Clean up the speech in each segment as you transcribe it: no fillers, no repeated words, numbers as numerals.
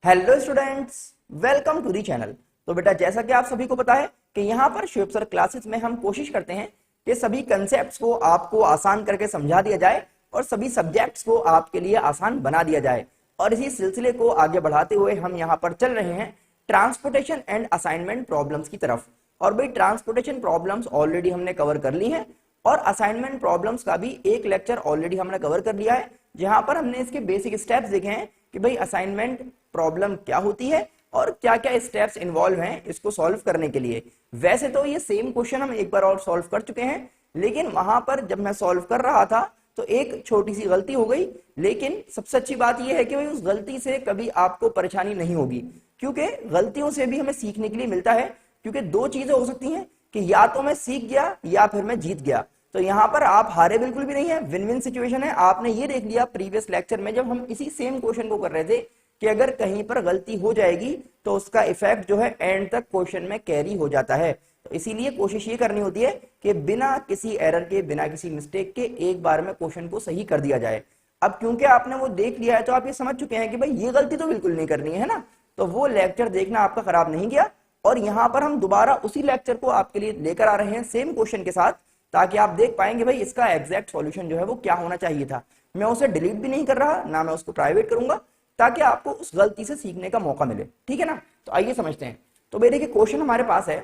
Hello students, welcome to the channel. तो बेटा, जैसा कि आप सभी को पता है कि यहाँ पर शुएब सर क्लासेस में हम कोशिश करते हैं कि सभी कंसेप्ट्स को आपको आसान करके समझा दिया जाए और सभी सब्जेक्ट्स को आपके लिए आसान बना दिया जाए। और इसी सिलसिले को आगे बढ़ाते हुए हम यहाँ पर चल रहे हैं ट्रांसपोर्टेशन एंड असाइनमेंट प्रॉब्लम्स की तरफ। और भाई, ट्रांसपोर्टेशन प्रॉब्लम्स ऑलरेडी हमने कवर कर ली हैं और असाइनमेंट प्रॉब्लम्स का भी एक लेक्चर ऑलरेडी हमने कवर कर लिया है, जहां पर हमने इसके बेसिक स्टेप्स देखे हैं कि भाई असाइनमेंट प्रॉब्लम क्या होती है और क्या क्या स्टेप्स इन्वॉल्व हैं इसको सॉल्व करने के लिए। वैसे तो ये सेम क्वेश्चन हम एक बार और सॉल्व कर चुके हैं, लेकिन वहां पर जब मैं सॉल्व कर रहा था तो एक छोटी सी गलती हो गई। लेकिन सबसे अच्छी बात यह है कि भाई उस गलती से कभी आपको परेशानी नहीं होगी, क्योंकि गलतियों से भी हमें सीखने के लिए मिलता है। क्योंकि दो चीजें हो सकती हैं कि या तो मैं सीख गया या फिर मैं जीत गया। तो यहाँ पर आप हारे बिल्कुल भी नहीं है, विन विन सिचुएशन है। आपने ये देख लिया प्रीवियस लेक्चर में जब हम इसी सेम क्वेश्चन को कर रहे थे कि अगर कहीं पर गलती हो जाएगी तो उसका इफेक्ट जो है एंड तक क्वेश्चन में कैरी हो जाता है। तो इसीलिए कोशिश ये करनी होती है कि बिना किसी एरर के, बिना किसी मिस्टेक के एक बार में क्वेश्चन को सही कर दिया जाए। अब क्योंकि आपने वो देख लिया है तो आप ये समझ चुके हैं कि भाई ये गलती तो बिल्कुल नहीं करनी है ना, तो वो लेक्चर देखना आपका खराब नहीं गया। और यहाँ पर हम दोबारा उसी लेक्चर को आपके लिए लेकर आ रहे हैं सेम क्वेश्चन के साथ, ताकि आप देख पाएंगे भाई इसका एग्जैक्ट सॉल्यूशन जो है वो क्या होना चाहिए था। मैं उसे डिलीट भी नहीं कर रहा, ना मैं उसको प्राइवेट करूंगा, ताकि आपको उस गलती से सीखने का मौका मिले। ठीक है ना। तो आइए समझते हैं। तो भाई देखिए, क्वेश्चन हमारे पास है,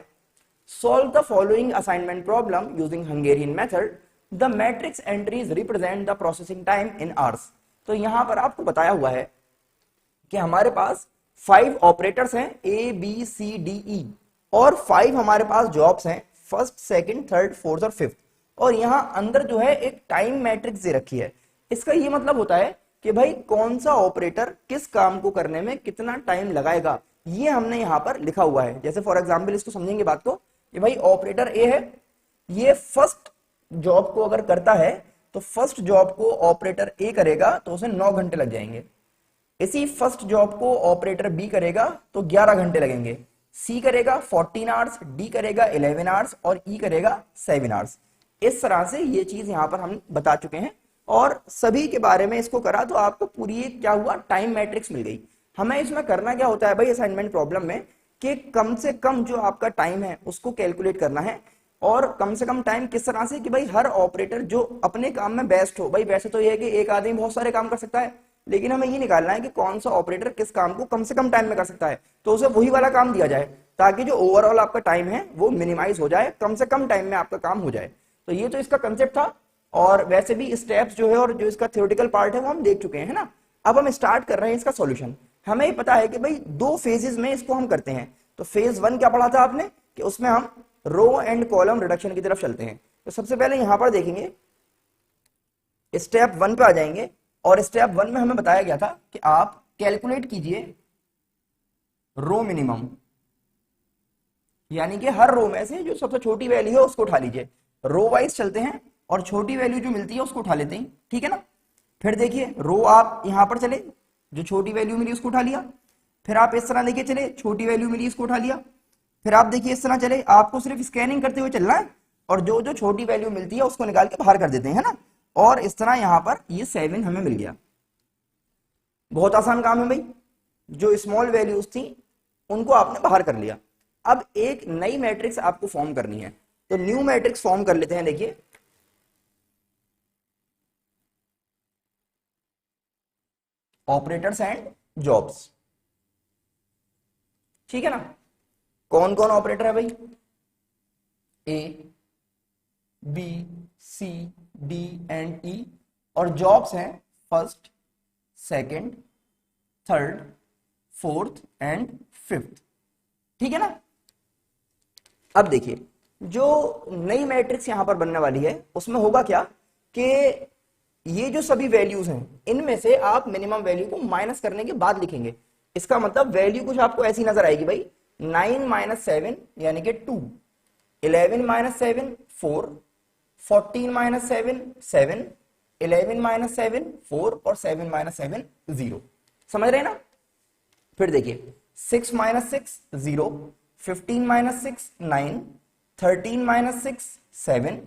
solve the following assignment problem using Hungarian method, the matrix entries represent the processing time in hours. तो यहां पर आपको बताया हुआ है कि हमारे पास 5 ऑपरेटर्स हैं A B C D E और 5 हमारे पास जॉब्स हैं, फर्स्ट, सेकंड, थर्ड, फोर्थ और फिफ्थ। और यहां अंदर जो है एक टाइम मैट्रिक्स दे रखी है। इसका ये मतलब होता है कि भाई कौन सा ऑपरेटर किस काम को करने में कितना टाइम लगाएगा, ये हमने यहां पर लिखा हुआ है। जैसे फॉर एग्जांपल इसको समझेंगे बात को कि भाई ऑपरेटर ए है, ये फर्स्ट जॉब को अगर करता है तो फर्स्ट जॉब को ऑपरेटर ए करेगा तो उसे 9 घंटे लग जाएंगे। इसी फर्स्ट जॉब को ऑपरेटर बी करेगा तो 11 घंटे लगेंगे। सी करेगा 14 आवर्स, डी करेगा 11 आवर्स और ई करेगा 7 आवर्स। इस तरह से ये चीज यहां पर हम बता चुके हैं और सभी के बारे में इसको करा तो आपको पूरी क्या हुआ, टाइम मैट्रिक्स मिल गई। हमें इसमें करना क्या होता है भाई असाइनमेंट प्रॉब्लम में, कि कम से कम जो आपका टाइम है उसको कैलकुलेट करना है। और कम से कम टाइम किस तरह से कि भाई हर ऑपरेटर जो अपने काम में बेस्ट हो। भाई वैसे तो ये है कि एक आदमी बहुत सारे काम कर सकता है, लेकिन हमें ये निकालना है कि कौन सा ऑपरेटर किस काम को कम से कम टाइम में कर सकता है, तो उसे वही वाला काम दिया जाए, ताकि जो ओवरऑल आपका टाइम है वो मिनिमाइज हो जाए, कम से कम टाइम में आपका काम हो जाए। तो ये तो इसका कंसेप्ट था। और वैसे भी स्टेप्स जो है और जो इसका थ्योरेटिकल पार्ट है वो हम देख चुके हैं ना। अब हम स्टार्ट कर रहे हैं इसका सॉल्यूशन। हमें ही पता है कि भाई 2 फेजेस में इसको हम करते हैं। तो फेज 1 क्या पढ़ा था आपने कि उसमें हम रो एंड कॉलम रिडक्शन की तरफ चलते हैं। तो सबसे पहले यहां पर देखेंगे, स्टेप 1 पे आ जाएंगे और स्टेप 1 में हमें बताया गया था कि आप कैलकुलेट कीजिए रो मिनिमम, यानी कि हर रो में से जो सबसे छोटी वैल्यू है उसको उठा लीजिए। रो वाइज चलते हैं और छोटी वैल्यू जो मिलती है उसको उठा लेते हैं। ठीक है ना। फिर देखिए, रो आप यहां पर चले, जो छोटी वैल्यू मिली उसको उठा लिया। फिर आप इस तरह देखिए चले, छोटी वैल्यू मिली इसको उठा लिया। फिर आप देखिए इस तरह चले, आपको सिर्फ स्कैनिंग करते हुए चलना है और जो जो छोटी वैल्यू मिलती है उसको निकाल के बाहर कर देते हैं ना। और इस तरह यहां पर ये 7 हमें मिल गया। बहुत आसान काम है भाई। जो स्मॉल वैल्यूज थी उनको आपने बाहर कर लिया। अब एक नई मैट्रिक्स आपको फॉर्म करनी है, तो न्यू मैट्रिक्स फॉर्म कर लेते हैं। देखिए, ऑपरेटर्स एंड जॉब्स। ठीक है ना। कौन कौन ऑपरेटर है भाई, A B C D and E, और जॉब्स हैं first, second, third, fourth and fifth. ठीक है ना। अब देखिए, जो नई मैट्रिक्स यहां पर बनने वाली है उसमें होगा क्या कि ये जो सभी वैल्यूज हैं इनमें से आप मिनिमम वैल्यू को माइनस करने के बाद लिखेंगे। इसका मतलब वैल्यू कुछ आपको ऐसी नजर आएगी भाई, 9 - 7 यानी कि 2, 11 - 7 4, 14 - 7 7, 11 - 7 4 और 7 - 7 0। समझ रहे हैं ना। फिर देखिए, 6 - 6 0, 15 - 6 9, 13 - 6 7,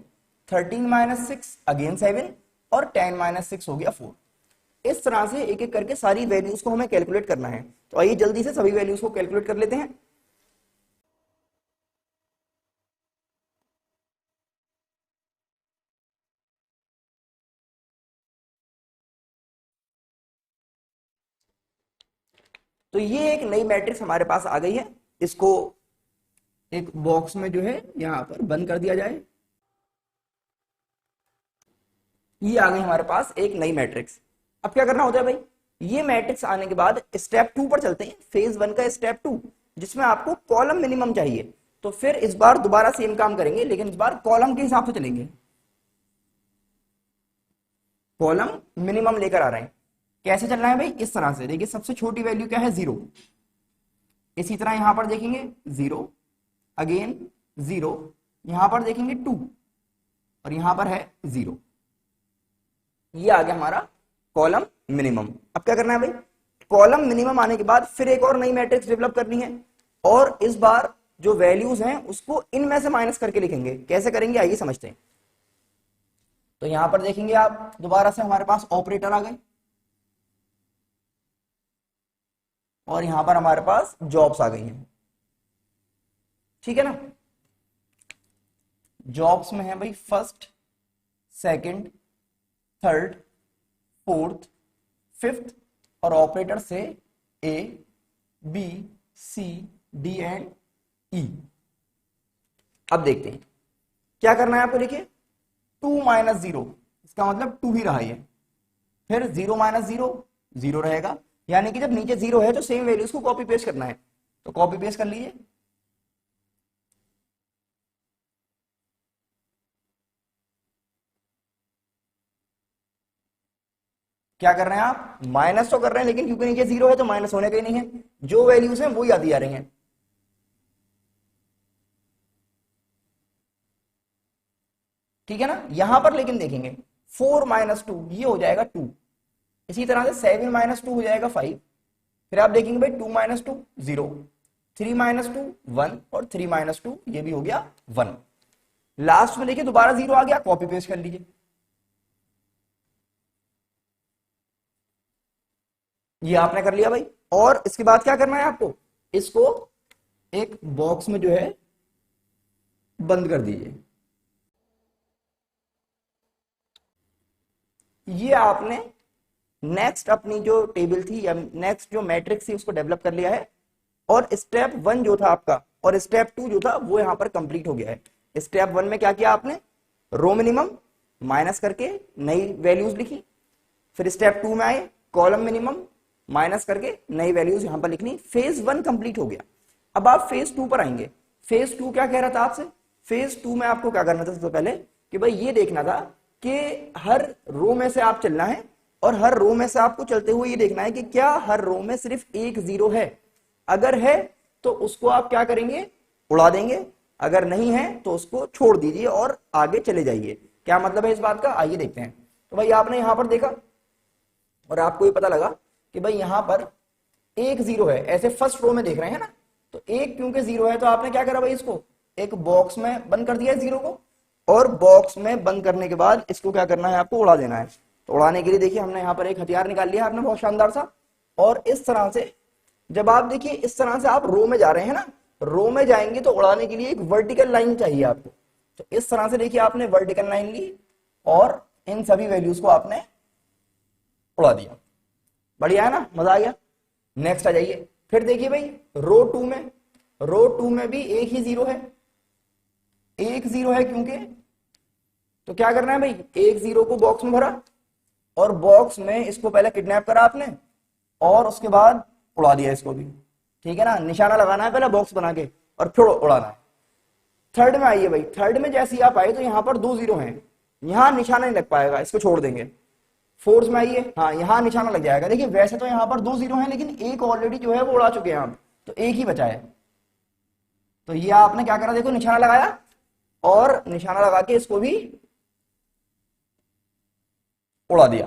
13 - 6 अगेन 7 और 10 - 6 हो गया 4। इस तरह से एक एक करके सारी वैल्यूज को हमें कैलकुलेट करना है। तो आइए जल्दी से सभी वैल्यूज को कैलकुलेट कर लेते हैं। तो ये एक नई मैट्रिक्स हमारे पास आ गई है, इसको एक बॉक्स में जो है यहां पर बंद कर दिया जाए। ये आ गई हमारे पास एक नई मैट्रिक्स। अब क्या करना होता है भाई, ये मैट्रिक्स आने के बाद स्टेप 2 पर चलते हैं, फेज 1 का स्टेप 2, जिसमें आपको कॉलम मिनिमम चाहिए। तो फिर इस बार दोबारा सेम काम करेंगे, लेकिन इस बार कॉलम के हिसाब से चलेंगे, कॉलम मिनिमम लेकर आ रहे हैं। कैसे चलना है भाई, इस तरह से देखिए, सबसे छोटी वैल्यू क्या है, 0। इसी तरह यहां पर देखेंगे 0, अगेन 0, यहां पर देखेंगे 2 और यहां पर है 0। ये आ गया हमारा कॉलम मिनिमम। अब क्या करना है भाई, कॉलम मिनिमम आने के बाद फिर एक और नई मैट्रिक्स डेवलप करनी है, और इस बार जो वैल्यूज हैं उसको इनमें से माइनस करके लिखेंगे। कैसे करेंगे आइए समझते हैं। तो यहां पर देखेंगे आप, दोबारा से हमारे पास ऑपरेटर आ गए, और यहां पर हमारे पास जॉब्स आ गई हैं, ठीक है ना। जॉब्स में है भाई first, second, third, fourth, fifth, और ऑपरेटर से ए, बी, सी, डी एंड ई। अब देखते हैं क्या करना है आपको। देखिए 2 माइनस 0, इसका मतलब 2 ही रहा है। फिर 0 माइनस 0, 0 रहेगा, यानी कि जब नीचे 0 है तो सेम वैल्यूज को कॉपी पेस्ट करना है। तो कॉपी पेस्ट कर लीजिए। क्या कर रहे हैं आप, माइनस तो कर रहे हैं, लेकिन क्योंकि नीचे 0 है तो माइनस होने का ही नहीं है, जो वैल्यूज हैं वो याद ही आ रही हैं। ठीक है ना। यहां पर लेकिन देखेंगे 4 माइनस 2, ये हो जाएगा 2। इसी तरह से 7 माइनस 2 हो जाएगा 5। फिर आप देखेंगे भाई 2 माइनस 2 0, 3 माइनस 2 1, और 3 माइनस 2 ये भी हो गया 1। लास्ट में देखिए दोबारा 0 आ गया, कॉपी पेस्ट कर लीजिए। ये आपने कर लिया भाई, और इसके बाद क्या करना है आपको, इसको एक बॉक्स में जो है बंद कर दीजिए। ये आपने नेक्स्ट अपनी जो टेबल थी या नेक्स्ट जो मैट्रिक्स थी उसको डेवलप कर लिया है, और स्टेप 1 जो था आपका और स्टेप 2 जो था वो यहां पर कंप्लीट हो गया है। स्टेप 1 में क्या किया आपने, रो मिनिमम माइनस करके नई वैल्यूज लिखी। फिर स्टेप 2 में आए, कॉलम मिनिमम माइनस करके नई वैल्यूज यहां पर लिखनी। फेज 1 कंप्लीट हो गया। अब आप फेज 2 पर आएंगे। फेज 2 क्या कह रहा था आपसे, फेज 2 में आपको क्या करना था, सबसे पहले कि भाई ये देखना था कि हर रो में से आप चलना है, और हर रो में से आपको चलते हुए ये देखना है कि क्या हर रो में सिर्फ एक 0 है। अगर है तो उसको आप क्या करेंगे, उड़ा देंगे। अगर नहीं है तो उसको छोड़ दीजिए और आगे चले जाइए। क्या मतलब है इस बात का, आइए देखते हैं। तो भाई आपने यहां पर देखा और आपको ये पता लगा कि भाई यहां पर एक 0 है, ऐसे फर्स्ट रो में देख रहे हैं ना। तो एक क्योंकि 0 है तो आपने क्या करा भाई, इसको एक बॉक्स में बंद कर दिया है 0 को, और बॉक्स में बंद करने के बाद इसको क्या करना है, आपको उड़ा देना है। तो उड़ाने के लिए देखिए हमने यहाँ पर एक हथियार निकाल लिया आपने, बहुत शानदार सा। और इस तरह से जब आप देखिए इस तरह से आप रो में जा रहे हैं ना, रो में जाएंगे तो उड़ाने के लिए एक वर्टिकल लाइन चाहिए आपको। तो इस तरह से देखिए आपने वर्टिकल लाइन ली और इन सभी वैल्यूज को आपने उड़ा दिया। बढ़िया है ना, मजा आ गया। नेक्स्ट आ जाइए। फिर देखिए भाई रो 2 में भी एक ही 0 है, एक 0 है क्योंकि, तो क्या करना है भाई, एक 0 को बॉक्स में भरा और बॉक्स में इसको पहले किडनैप करा आपने और उसके बाद उड़ा दिया इसको भी। ठीक है ना, निशाना लगाना है पहले बॉक्स बना के और फिर उड़ाना है। थर्ड में आइए भाई, थर्ड में जैसे ही आप आए तो यहां पर 2 0 हैं, यहां निशाना नहीं लग पाएगा, इसको छोड़ देंगे। फोर्थ में आइए, हाँ यहां निशाना लग जाएगा। देखिए वैसे तो यहां पर 2 0 हैं, लेकिन एक ऑलरेडी जो है वो उड़ा चुके हैं आप, तो एक ही बचा है। तो ये आपने क्या करा, देखो निशाना लगाया और निशाना लगा के इसको भी उड़ा दिया।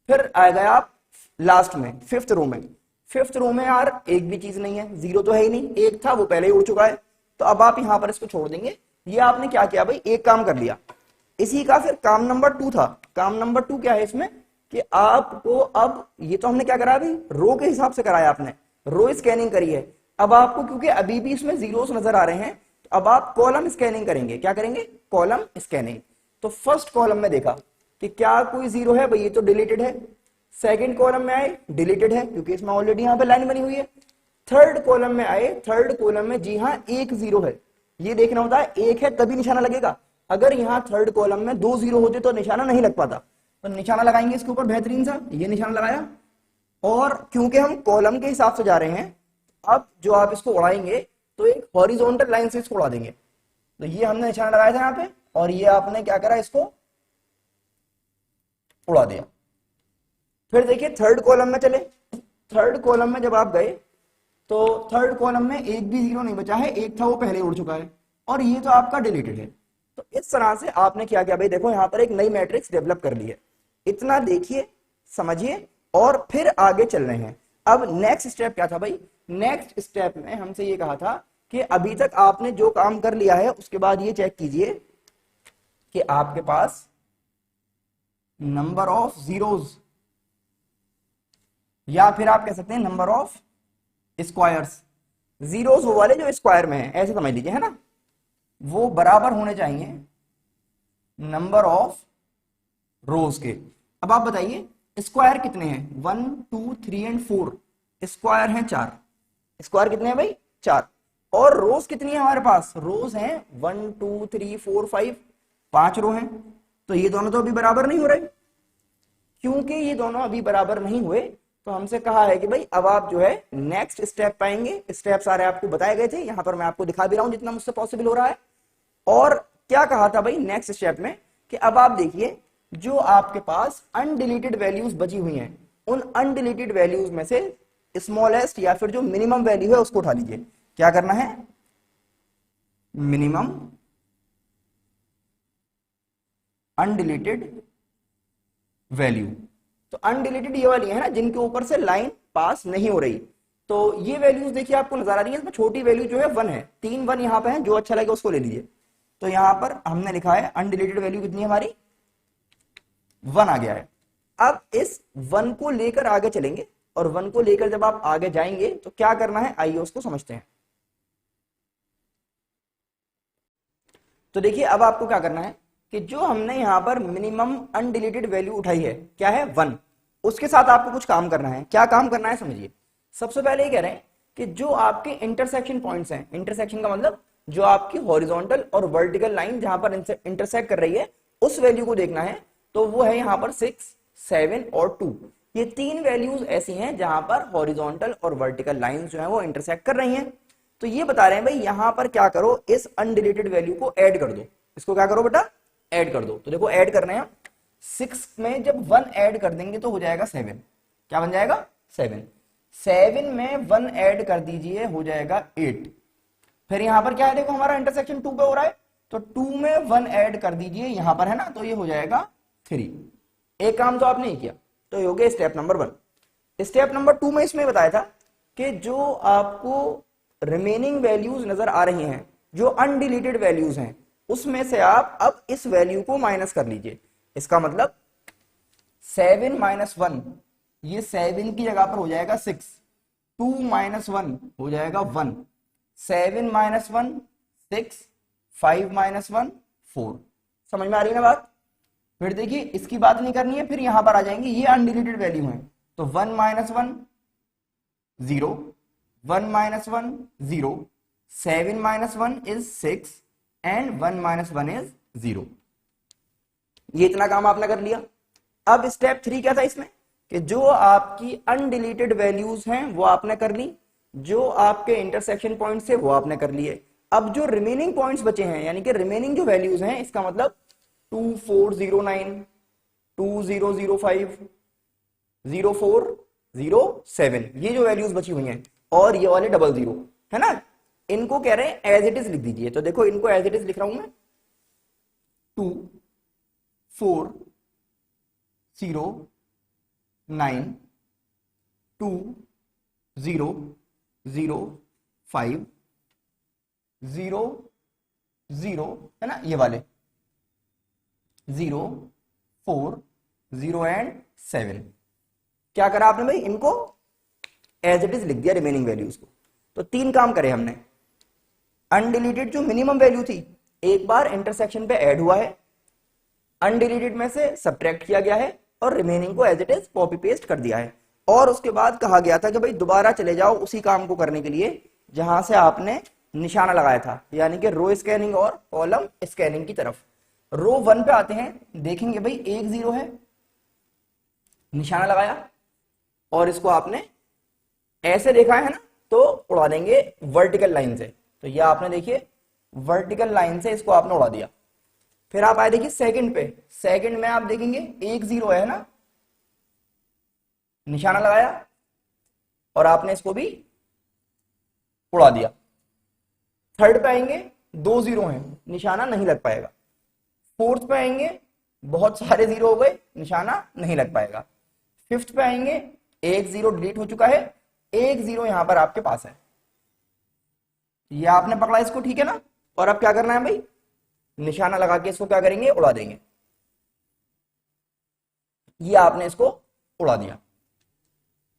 फिर आ गए आप लास्ट में फिफ्थ रो में। फिफ्थ रो में यार एक भी चीज नहीं है, 0 तो है ही नहीं, एक था वो पहले ही उड़ चुका है। तो अब आप यहां पर इसको छोड़ देंगे। ये आपने क्या किया भाई, एक काम कर लिया। इसी का फिर काम नंबर 2 था। काम नंबर 2 क्या है इसमें, कि आपको अब ये तो हमने क्या करा, अभी रो के हिसाब से कराया, आपने रो स्कैनिंग करी है। अब आपको क्योंकि अभी भी इसमें जीरोस नजर आ रहे हैं, तो अब आप कॉलम स्कैनिंग करेंगे। क्या करेंगे? Column scanning. तो फर्स्ट कॉलम में देखा कि क्या कोई जीरो है, भाई ये तो डिलीटेड है। सेकंड कॉलम में आए, डिलीटेड है क्योंकि इसमें ऑलरेडी यहाँ पे लाइन बनी हुई है। थर्ड कॉलम में आए, थर्ड कॉलम में जी हाँ एक जीरो है। ये देखना होता है एक है तभी निशाना लगेगा। अगर यहाँ थर्ड कॉलम में दो जीरो होते तो निशाना नहीं लग पाता। तो निशाना लगाएंगे इसके ऊपर बेहतरीन सा, ये निशाना लगाया। और क्योंकि हम कॉलम के हिसाब से जा रहे हैं, अब जो आप इसको उड़ाएंगे तो एक हॉरिजॉन्टल लाइन से इसको उड़ा देंगे। तो ये हमने निशाना लगाया था यहाँ पे, और ये आपने क्या करा, इसको उड़ा दिया। फिर देखिए थर्ड कॉलम में चले। थर्ड कॉलम में जब आप गए तो थर्ड कॉलम में एक भी जीरो नहीं बचा है, एक था वो पहले उड़ चुका है, और ये तो आपका डिलीटेड है। तो इस तरह से आपने क्या किया भाई, देखो यहाँ पर एक नई मैट्रिक्स डेवलप कर ली है। इतना देखिए, समझिए, और फिर आगे चल रहे हैं। अब नेक्स्ट स्टेप क्या था भाई? नेक्स्ट स्टेप में हमसे ये कहा था कि अभी तक आपने जो काम कर लिया है उसके बाद ये चेक कीजिए कि आपके पास नंबर ऑफ जीरोज, या फिर आप कह सकते हैं नंबर ऑफ स्क्वायर्स, जीरोस वो वाले जो स्क्वायर में है, ऐसे समझ लीजिए, है ना, वो बराबर होने चाहिए नंबर ऑफ रोज के। अब आप बताइए स्क्वायर कितने हैं? 1 2 3 एंड 4 स्क्वायर हैं 4। स्क्वायर कितने हैं भाई? 4। और रोज कितनी है हमारे पास? रोज हैं 1 2 3 4 5, 5 रो हैं। तो ये दोनों तो अभी बराबर नहीं हो रहे। क्योंकि ये दोनों अभी बराबर नहीं हुए तो हमसे कहा है कि भाई अब आप जो है नेक्स्ट स्टेप पाएंगे। स्टेप सारे आपको बताए गए थे, यहां पर मैं आपको दिखा भी रहा हूं जितना मुझसे पॉसिबल हो रहा है। और क्या कहा था भाई नेक्स्ट स्टेप में कि अब आप देखिए जो आपके पास अनडिलीटेड वैल्यूज बची हुई हैं, उन अनडिलीटेड वैल्यूज में से स्मॉलेस्ट या फिर जो मिनिमम वैल्यू है उसको उठा लीजिए। क्या करना है? Minimum undeleted value. तो अनडिलीटेड ये वाली है ना, जिनके ऊपर से लाइन पास नहीं हो रही। तो ये वैल्यूज देखिए आपको नजर आ रही है। इसमें छोटी वैल्यू जो है 1 है, 3 1 यहाँ पे है, जो अच्छा लगे उसको ले लीजिए। तो यहाँ पर हमने लिखा है अनडिलीटेड वैल्यू कितनी है हमारी? 1 आ गया है। अब इस 1 को लेकर आगे चलेंगे, और 1 को लेकर जब आप आगे जाएंगे तो क्या करना है, आइए उसको समझते हैं। तो देखिए अब आपको क्या करना है कि जो हमने यहाँ पर मिनिमम अनडिलीटेड वैल्यू उठाई है, क्या है? 1। उसके साथ आपको कुछ काम करना है। क्या काम करना है समझिए। सबसे पहले ये कह रहे हैं कि जो आपके इंटरसेक्शन पॉइंट्स हैं, इंटरसेक्शन का मतलब जो आपकी हॉरिजॉन्टल और वर्टिकल लाइन जहां पर इंटरसेक्ट कर रही है, उस वैल्यू को देखना है। तो वो है यहाँ पर 6 7 और 2। ये 3 वैल्यूज ऐसी हैं जहां पर हॉरिजॉन्टल और वर्टिकल लाइन जो है वो इंटरसेक्ट कर रही हैं। तो ये बता रहे हैं भाई यहां पर क्या करो, इस अनडिलीटेड वैल्यू को ऐड कर दो। इसको क्या करो बेटा? ऐड कर दो। तो देखो ऐड करना है। 6 में जब 1 ऐड कर देंगे तो हो जाएगा 7। क्या बन जाएगा? 7। 7 में 1 ऐड कर दीजिए, हो जाएगा 8। फिर यहां पर क्या है, देखो हमारा इंटरसेक्शन 2 पे हो रहा है, तो 2 में 1 ऐड कर दीजिए, यहां पर है ना, तो ये हो जाएगा 3। एक काम तो आपने ही किया, तो ये हो गया स्टेप नंबर 1। स्टेप नंबर 2 में इसमें बताया था कि जो आपको रिमेनिंग वैल्यूज नजर आ रही हैं, जो अनडिलीटेड वैल्यूज हैं, उसमें से आप अब इस वैल्यू को माइनस कर लीजिए। इसका मतलब 7 - 1, ये 7 की जगह पर हो जाएगा 6। 2 - 1 हो जाएगा 1। 7 - 1 6, 5 - 1 4। समझ में आ रही है ना बात? फिर देखिए इसकी बात नहीं करनी है, फिर यहां पर आ जाएंगे, ये अनडिलीटेड वैल्यू है, तो 1 - 1 0, 1 - 1 0, 7 - 1 is 6 एंड 1 - 1 is 0। ये इतना काम आपने कर लिया। अब स्टेप 3 क्या था इसमें कि जो आपकी अनडिलीटेड वैल्यूज हैं वो आपने कर ली, जो आपके इंटरसेक्शन पॉइंट्स थे वो आपने कर लिए। अब जो रिमेनिंग पॉइंट्स बचे हैं, यानी कि रिमेनिंग जो वैल्यूज हैं, इसका मतलब 2409, 2005, 0407, ये जो वैल्यूज बची हुई हैं, और ये वाले 00 है ना, इनको कह रहे हैं एज इट इज लिख दीजिए। तो देखो इनको एज इट इज लिख रहा हूं मैं, 2 4 0 9 2 0 0 5 0 0 है ना, ये वाले 0 4 0 एंड 7। क्या करा आपने भाई, इनको एज इट इज लिख दिया रिमेनिंग वैल्यूज को। तो 3 काम करे हमने। अनडिलीटेड जो मिनिमम वैल्यू थी एक बार इंटरसेक्शन पे ऐड हुआ है, अनडिलीटेड में से सब्ट्रैक्ट किया गया है और रिमेनिंग को as it is copy paste कर दिया है। और उसके बाद कहा गया था कि भाई दोबारा चले जाओ उसी काम को करने के लिए जहां से आपने निशाना लगाया था, यानी कि रो स्कैनिंग और कॉलम स्कैनिंग की तरफ। रो 1 पे आते हैं, देखेंगे भाई एक 0 है, निशाना लगाया और इसको आपने ऐसे देखा है ना, तो उड़ा देंगे वर्टिकल लाइन से। तो ये आपने देखिए वर्टिकल लाइन से इसको आपने उड़ा दिया। फिर आप आए देखिए सेकंड पे, सेकंड में आप देखेंगे एक 0 है ना, निशाना लगाया और आपने इसको भी उड़ा दिया। थर्ड पे आएंगे 2 0 हैं, निशाना नहीं लग पाएगा। फोर्थ पे आएंगे बहुत सारे 0 हो गए, निशाना नहीं लग पाएगा। फिफ्थ पे आएंगे एक 0 डिलीट हो चुका है, एक 0 यहां पर आपके पास है, ये आपने पकड़ा इसको, ठीक है ना। और अब क्या करना है भाई, निशाना लगा के इसको क्या करेंगे, उड़ा देंगे। ये आपने इसको उड़ा दिया।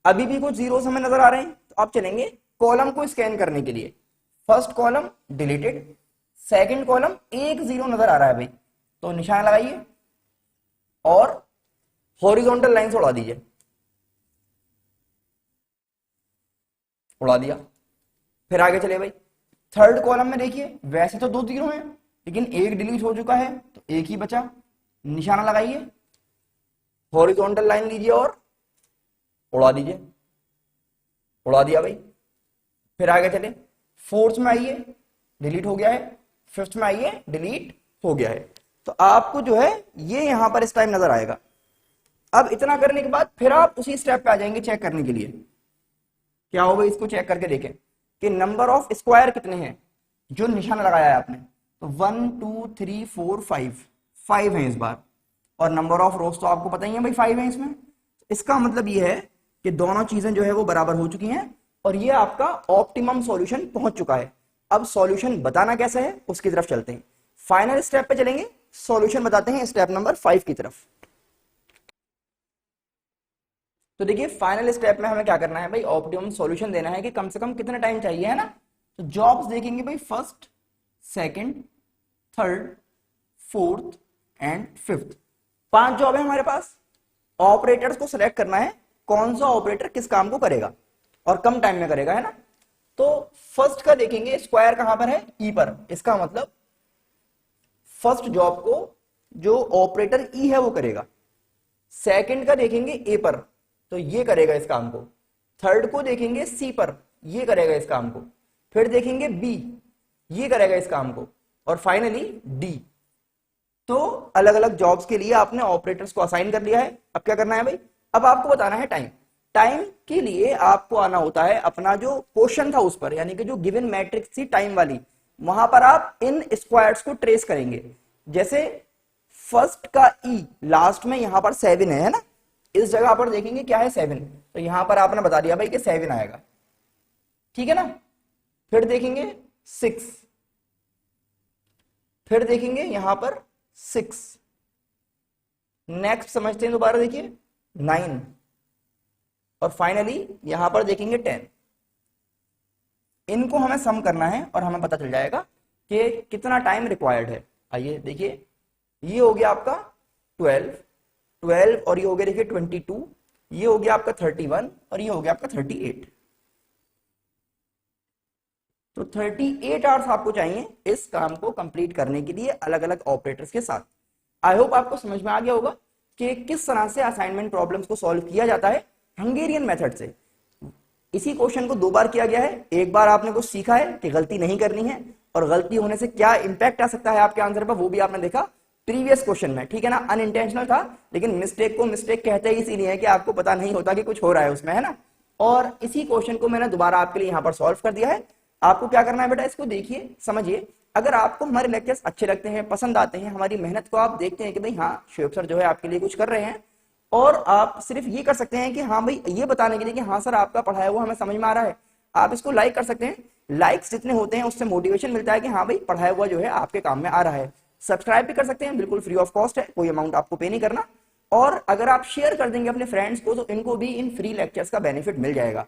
अभी भी कुछ 0 हमें नजर आ रहे हैं, तो आप चलेंगे कॉलम को स्कैन करने के लिए। First column deleted, second column एक 0 नजर आ रहा है भाई, तो निशाना लगाइए और हॉरिजॉन्टल लाइन से उड़ा दीजिए। उड़ा दिया। फिर आगे चले भाई, थर्ड कॉलम में देखिए वैसे तो 2 0 हैं, लेकिन एक डिलीट हो चुका है तो एक ही बचा, निशाना लगाइए, हॉरिजॉन्टल लाइन लीजिए और उड़ा दीजिए। उड़ा दिया भाई। फिर आगे चले, फोर्थ में आइए, डिलीट हो गया है, फिफ्थ में आइए, डिलीट हो गया है। तो आपको जो है ये यहां पर इस टाइम नजर आएगा। अब इतना करने के बाद फिर आप उसी स्टेप पे आ जाएंगे चेक करने के लिए। क्या होगा, इसको चेक करके देखें कि नंबर ऑफ स्क्वायर कितने हैं जो निशाना लगाया है आपने। तो 1 2 3 4 5 है इस बार, और नंबर ऑफ रोज तो आपको पता ही है भाई 5 है इसमें। इसका मतलब ये है कि दोनों चीजें जो है वो बराबर हो चुकी हैं और ये आपका ऑप्टिमम सॉल्यूशन पहुंच चुका है। अब सॉल्यूशन बताना कैसे है उसकी तरफ चलते हैं। फाइनल स्टेप पे चलेंगे, सॉल्यूशन बताते हैं स्टेप नंबर 5 की तरफ। तो देखिए फाइनल स्टेप में हमें क्या करना है भाई, ऑप्टिमम सॉल्यूशन देना है कि कम से कम कितना टाइम चाहिए, है ना। तो जॉब्स देखेंगे भाई, first, second, third, fourth and fifth, 5 job है हमारे पास। ऑपरेटर्स को सिलेक्ट करना है कौन सा ऑपरेटर किस काम को करेगा और कम टाइम में करेगा, है ना। तो फर्स्ट का देखेंगे स्क्वायर कहां पर है, ई पर, इसका मतलब फर्स्ट जॉब को जो ऑपरेटर ई है वो करेगा। सेकंड का देखेंगे ए पर, तो ये करेगा इस काम को। थर्ड को देखेंगे सी पर, ये करेगा इस काम को। फिर देखेंगे बी, ये करेगा इस काम को। और फाइनली डी। तो अलग अलग जॉब्स के लिए आपने ऑपरेटर्स को असाइन कर लिया है। अब क्या करना है भाई, अब आपको बताना है टाइम। टाइम के लिए आपको आना होता है अपना जो क्वेश्चन था उस पर, यानी कि जो गिवन मैट्रिक्स थी टाइम वाली, वहां पर आप इन स्क्वायर्स को ट्रेस करेंगे। जैसे फर्स्ट का ई लास्ट में यहां पर 7 है ना, इस जगह पर देखेंगे क्या है 7, तो यहां पर आपने बता दिया भाई कि 7 आएगा, ठीक है ना। फिर देखेंगे 6, फिर देखेंगे यहां पर 6, नेक्स्ट समझते हैं दोबारा, देखिए 9, और फाइनली यहां पर देखेंगे 10। इनको हमें सम करना है और हमें पता चल जाएगा कि कितना टाइम रिक्वायर्ड है। आइए देखिए, ये हो गया आपका 12 और ये हो गया देखिए 22, ये हो गया आपका 31 और ये हो गया आपका 38। तो 38 आवर्स आपको चाहिए इस काम को कंप्लीट करने के लिए अलग अलग ऑपरेटर्स के साथ। आई होप आपको समझ में आ गया होगा कि किस तरह से असाइनमेंट प्रॉब्लम्स को सॉल्व किया जाता है हंगेरियन मेथड से। इसी क्वेश्चन को 2 बार किया गया है। एक बार आपने कुछ सीखा है कि गलती नहीं करनी है और गलती होने से क्या इंपैक्ट आ सकता है आपके आंसर पर, वो भी आपने देखा प्रीवियस क्वेश्चन में, ठीक है ना। अनइंटेंशनल था, लेकिन मिस्टेक को मिस्टेक कहते ही इसीलिए है कि आपको पता नहीं होता कि कुछ हो रहा है उसमें, है ना। और इसी क्वेश्चन को मैंने दोबारा आपके लिए यहाँ पर सॉल्व कर दिया है। आपको क्या करना है बेटा, इसको देखिए समझिए। अगर आपको हमारे लेक्चर्स अच्छे लगते हैं, पसंद आते हैं, हमारी मेहनत को आप देखते हैं कि भाई हाँ शुएब सर जो है आपके लिए कुछ कर रहे हैं, और आप सिर्फ ये कर सकते हैं कि हाँ भाई ये बताने के लिए कि हाँ सर आपका पढ़ाया हुआ हमें समझ में आ रहा है, आप इसको लाइक कर सकते हैं। लाइक्स जितने होते हैं उससे मोटिवेशन मिलता है कि हाँ भाई पढ़ाया हुआ जो है आपके काम में आ रहा है। सब्सक्राइब भी कर सकते हैं, बिल्कुल फ्री ऑफ कॉस्ट है, कोई अमाउंट आपको पे नहीं करना। और अगर आप शेयर कर देंगे अपने फ्रेंड्स को तो इनको भी इन फ्री लेक्चर्स का बेनिफिट मिल जाएगा।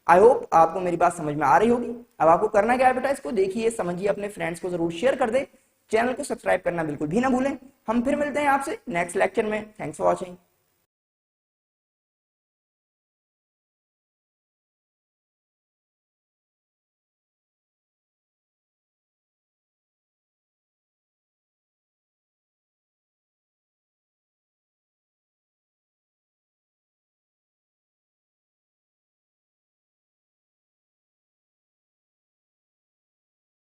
आई होप आपको मेरी बात समझ में आ रही होगी। अब आपको करना क्या है बेटा, इसको देखिए समझिए, अपने फ्रेंड्स को जरूर शेयर कर दे, चैनल को सब्सक्राइब करना बिल्कुल भी ना भूलें। हम फिर मिलते हैं आपसे नेक्स्ट लेक्चर में। Thanks for watching.